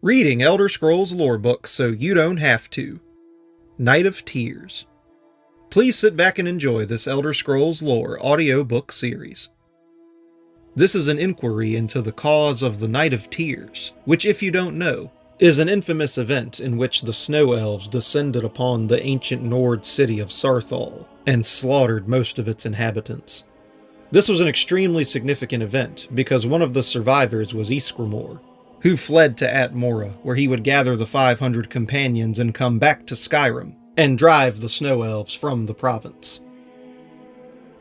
Reading Elder Scrolls lore books so you don't have to. Night of Tears. Please sit back and enjoy this Elder Scrolls lore audiobook series. This is an inquiry into the cause of the Night of Tears, which, if you don't know, is an infamous event in which the Snow Elves descended upon the ancient Nord city of Sarthal and slaughtered most of its inhabitants. This was an extremely significant event because one of the survivors was Ysgramor, who fled to Atmora, where he would gather the 500 companions and come back to Skyrim and drive the Snow Elves from the province.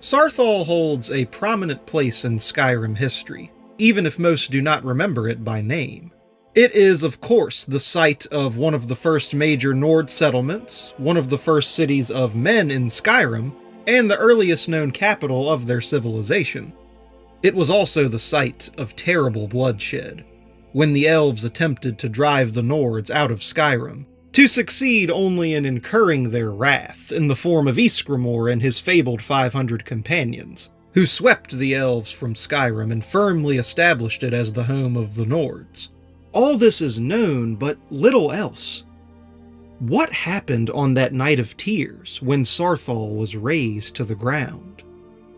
Sarthal holds a prominent place in Skyrim history, even if most do not remember it by name. It is, of course, the site of one of the first major Nord settlements, one of the first cities of men in Skyrim, and the earliest known capital of their civilization. It was also the site of terrible bloodshed, when the elves attempted to drive the Nords out of Skyrim, to succeed only in incurring their wrath in the form of Ysgramor and his fabled 500 companions, who swept the elves from Skyrim and firmly established it as the home of the Nords. All this is known, but little else. What happened on that Night of Tears when Sarthal was razed to the ground?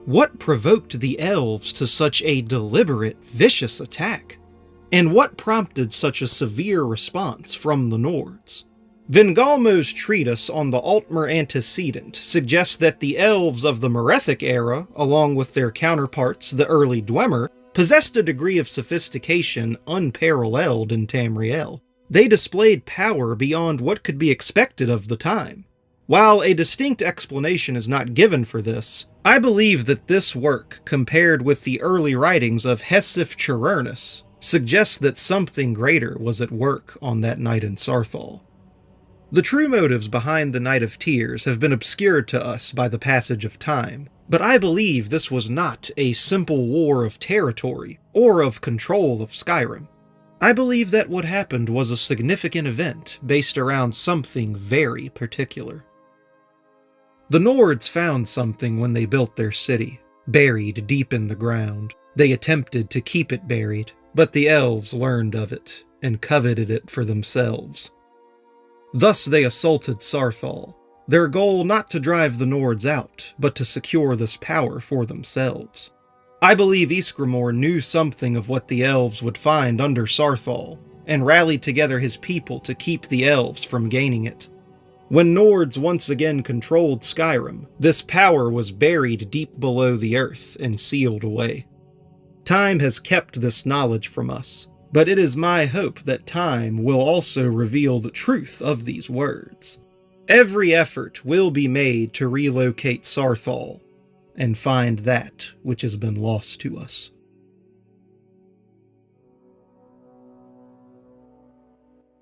What provoked the elves to such a deliberate, vicious attack? And what prompted such a severe response from the Nords? Vingalmo's treatise on the Altmer antecedent suggests that the elves of the Merethic era, along with their counterparts, the early Dwemer, possessed a degree of sophistication unparalleled in Tamriel. They displayed power beyond what could be expected of the time. While a distinct explanation is not given for this, I believe that this work, compared with the early writings of Hesif Chirurnus, suggests that something greater was at work on that night in Sarthal. The true motives behind the Night of Tears have been obscured to us by the passage of time, but I believe this was not a simple war of territory or of control of Skyrim. I believe that what happened was a significant event based around something very particular. The Nords found something when they built their city, buried deep in the ground. They attempted to keep it buried, but the elves learned of it and coveted it for themselves. Thus they assaulted Sarthal, their goal not to drive the Nords out, but to secure this power for themselves. I believe Ysgramor knew something of what the elves would find under Sarthal, and rallied together his people to keep the elves from gaining it. When Nords once again controlled Skyrim, this power was buried deep below the earth and sealed away. Time has kept this knowledge from us, but it is my hope that time will also reveal the truth of these words. Every effort will be made to relocate Sarthal and find that which has been lost to us.